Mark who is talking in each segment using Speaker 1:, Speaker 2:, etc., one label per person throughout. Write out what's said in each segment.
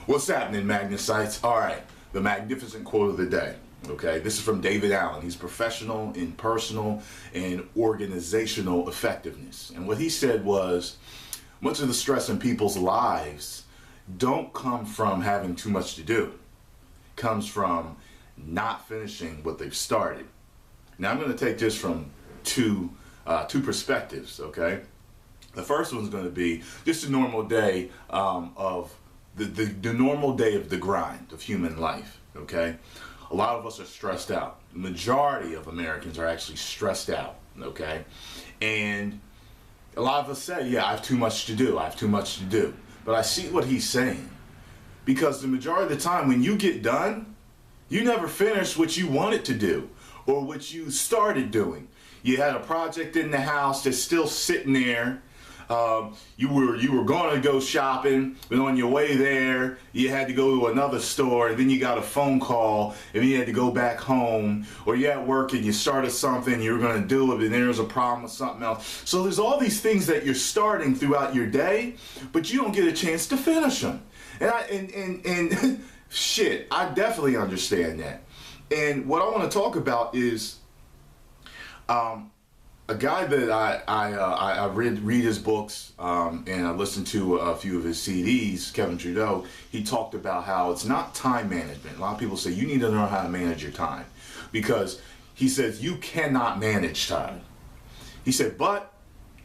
Speaker 1: What's happening, Magnusites? All right, the magnificent quote of the day. Okay, this is from David Allen. He's professional in personal and organizational effectiveness. And what he said was, much of the stress in people's lives don't come from having too much to do. It comes from not finishing what they've started. Now, I'm going to take this from two perspectives, okay? The first one's going to be just a normal day of the normal day of the grind of human life, okay? A lot of us are stressed out. The majority of Americans are actually stressed out, okay? And a lot of us say, yeah, I have too much to do. I have too much to do. But I see what he's saying. Because the majority of the time when you get done, you never finish what you wanted to do or what you started doing. You had a project in the house that's still sitting there. You were going to go shopping, but on your way there, you had to go to another store, and then you got a phone call, and then you had to go back home, or you're at work and you started something, you were going to do it, and then there's a problem with something else. So there's all these things that you're starting throughout your day, but you don't get a chance to finish them. And shit, I definitely understand that. And what I want to talk about is a guy that I read his books and I listened to a few of his CDs, Kevin Trudeau. He talked about how it's not time management. A lot of people say you need to know how to manage your time, because he says you cannot manage time. He said, but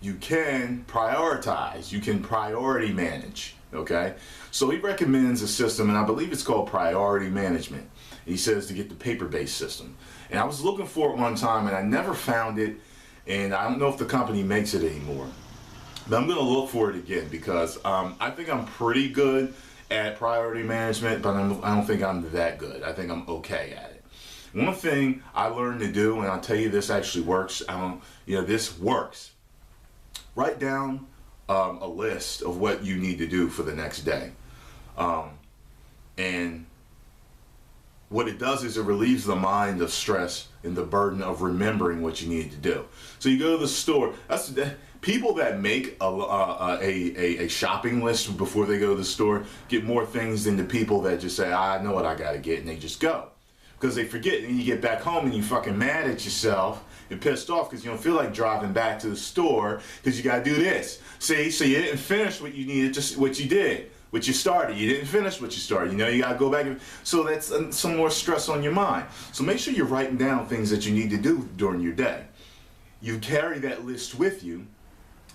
Speaker 1: you can prioritize. You can priority manage. Okay, so he recommends a system, and I believe it's called priority management. He says to get the paper-based system, and I was looking for it one time and I never found it. And I don't know if the company makes it anymore, but I'm going to look for it again, because I think I'm pretty good at priority management, but I don't think I'm that good. I think I'm okay at it. One thing I learned to do, and I'll tell you this actually works, this works. Write down a list of what you need to do for the next day. And what it does is it relieves the mind of stress and the burden of remembering what you need to do. So you go to the store. That's people that make a shopping list before they go to the store get more things than the people that just say, I know what I got to get, and they just go. Because they forget, and you get back home and you fucking mad at yourself and pissed off because you don't feel like driving back to the store because you got to do this. See, so you didn't finish what you needed, just what you did. What you started. You didn't finish what you started. You know, you got to go back. So that's some more stress on your mind. So make sure you're writing down things that you need to do during your day. You carry that list with you.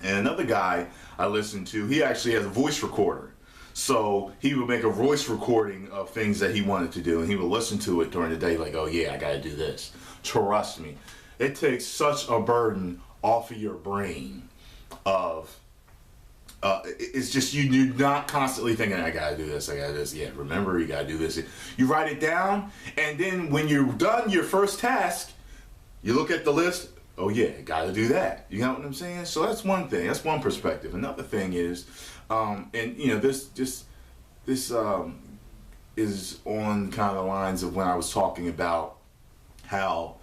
Speaker 1: And another guy I listened to, he actually has a voice recorder. So he would make a voice recording of things that he wanted to do, and he would listen to it during the day like, oh yeah, I got to do this. Trust me. It takes such a burden off of your brain of it's just you're not constantly thinking, I gotta do this, I gotta do this. Yeah, remember, you gotta do this. You write it down, and then when you're done your first task, you look at the list. Oh yeah, gotta do that. You know what I'm saying? So that's one thing. That's one perspective. Another thing is, and you know, this is on kind of the lines of when I was talking about how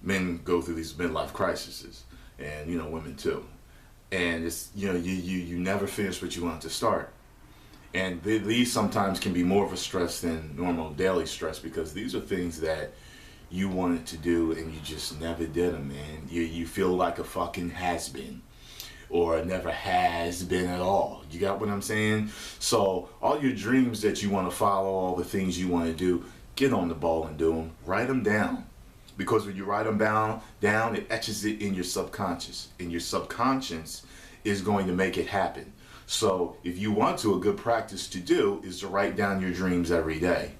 Speaker 1: men go through these midlife crises, and you know, women too. And it's, you know, you never finish what you want to start. And these sometimes can be more of a stress than normal daily stress, because these are things that you wanted to do and you just never did them, man. You feel like a fucking has-been, or never has been at all. You got what I'm saying? So all your dreams that you want to follow, all the things you want to do, get on the ball and do them. Write them down. Because when you write them down, it etches it in your subconscious. And your subconscious is going to make it happen. So if you want to, a good practice to do is to write down your dreams every day.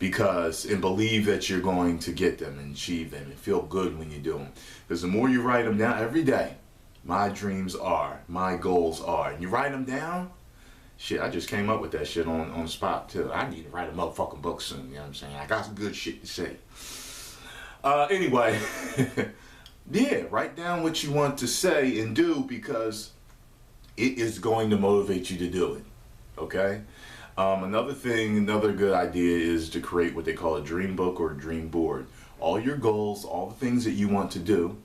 Speaker 1: And believe that you're going to get them and achieve them and feel good when you do them. Because the more you write them down every day, my dreams are, my goals are. And you write them down, shit, I just came up with that shit on the spot too. I need to write a motherfucking book soon, you know what I'm saying? I got some good shit to say. Anyway, yeah, write down what you want to say and do, because it is going to motivate you to do it, okay? Another good idea is to create what they call a dream book or a dream board. All your goals, all the things that you want to do,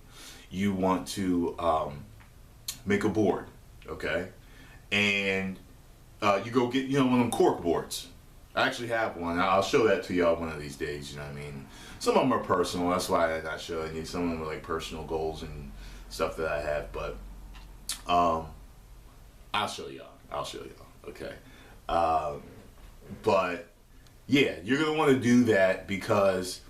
Speaker 1: you want to make a board, okay? And you go get, one of them cork boards. I actually have one. I'll show that to y'all one of these days, you know what I mean? Some of them are personal, that's why I'm not showing you. Some of them are like personal goals and stuff that I have, but I'll show y'all, okay? But yeah, you're gonna wanna do that because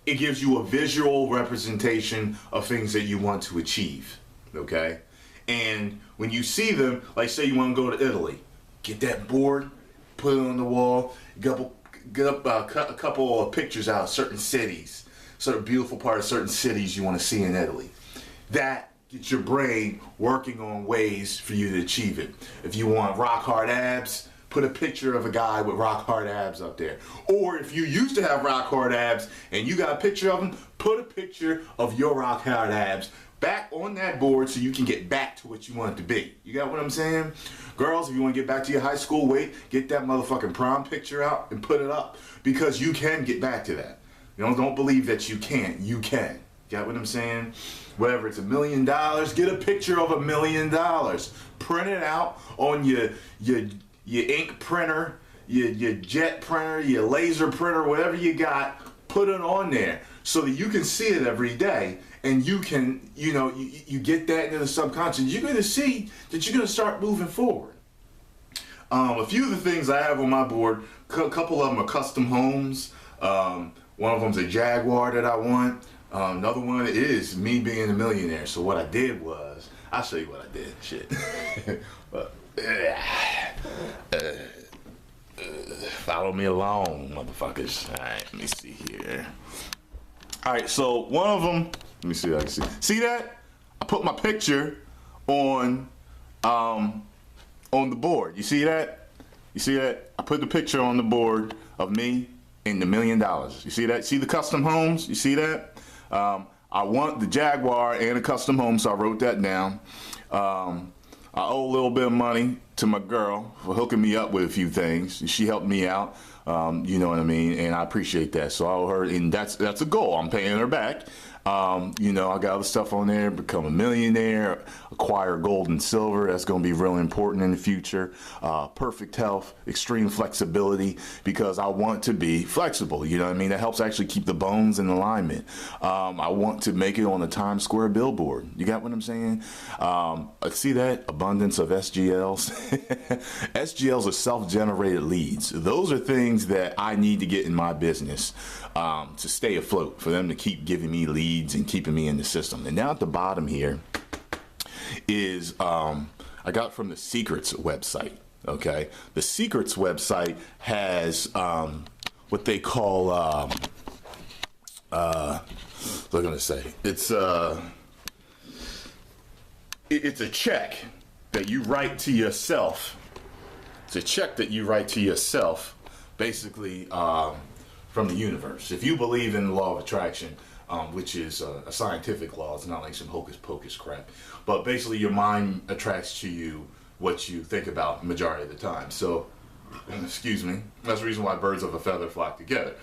Speaker 1: it gives you a visual representation of things that you want to achieve, okay? And when you see them, like say you wanna go to Italy, get that board, put it on the wall, get a couple of pictures out of certain cities, certain beautiful part of certain cities you want to see in Italy. That gets your brain working on ways for you to achieve it. If you want rock hard abs, put a picture of a guy with rock hard abs up there. Or if you used to have rock hard abs and you got a picture of them, put a picture of your rock hard abs back on that board so you can get back to what you want it to be. You got what I'm saying? Girls, if you want to get back to your high school weight, get that motherfucking prom picture out and put it up, because you can get back to that. Don't believe that you can't. You can. Got what I'm saying? Whether it's $1 million, get a picture of $1 million. Print it out on your ink printer, your jet printer, your laser printer, whatever you got. Put it on there so that you can see it every day, and you can, you get that into the subconscious. You're going to see that you're going to start moving forward. A few of the things I have on my board, a couple of them are custom homes. One of them's a Jaguar that I want. Another one is me being a millionaire. So what I did was, I'll show you what I did. Shit. Follow me along, motherfuckers. All right, let me see here. All right, so one of them, let me see if I can see. See that? I put my picture on the board. You see that? You see that? I put the picture on the board of me and the $1 million. You see that? See the custom homes? You see that? I want the Jaguar and a custom home, so I wrote that down. I owe a little bit of money to my girl for hooking me up with a few things. She helped me out, you know what I mean, and I appreciate that. So I owe her, and that's a goal. I'm paying her back. I got other stuff on there, become a millionaire, acquire gold and silver. That's going to be really important in the future. Perfect health, extreme flexibility, because I want to be flexible. You know what I mean? That helps actually keep the bones in alignment. I want to make it on the Times Square billboard. You got what I'm saying? See that? Abundance of SGLs. SGLs are self-generated leads. Those are things that I need to get in my business to stay afloat, for them to keep giving me leads and keeping me in the system. And now at the bottom here is I got from the Secrets website. Okay, the Secrets website has what they call what am I gonna say? It's a check that you write to yourself. It's a check that you write to yourself, basically, from the universe. If you believe in the law of attraction, which is a scientific law, it's not like some hocus pocus crap, but basically your mind attracts to you what you think about majority of the time. So, excuse me, that's the reason why birds of a feather flock together.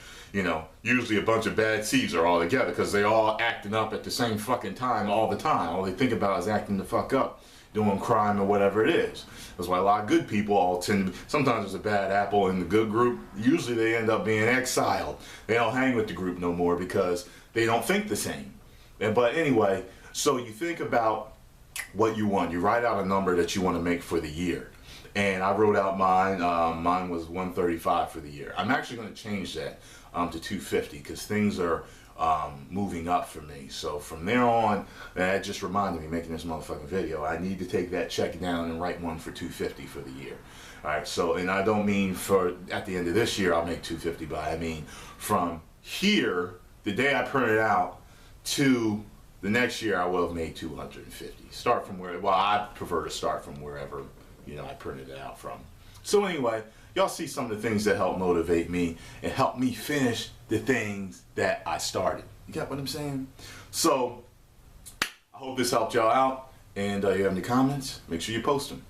Speaker 1: Usually a bunch of bad seeds are all together because they all acting up at the same fucking time all the time. All they think about is acting the fuck up, doing crime or whatever it is. That's why a lot of good people all tend to, sometimes there's a bad apple in the good group. Usually they end up being exiled. They don't hang with the group no more because they don't think the same. But anyway, so you think about what you want. You write out a number that you want to make for the year. And I wrote out mine. Mine was 135 for the year. I'm actually going to change that to 250 because things are moving up for me. So from there on, that just reminded me, making this motherfucking video, I need to take that check down and write one for 250 for the year. All right, so, and I don't mean for at the end of this year I'll make 250, but I mean from here, the day I print it out, to the next year I will have made 250. Start from where, well, I prefer to start from wherever, I printed it out from. So anyway, y'all see some of the things that help motivate me and help me finish the things that I started. You got what I'm saying? So I hope this helped y'all out, and you have any comments, make sure you post them.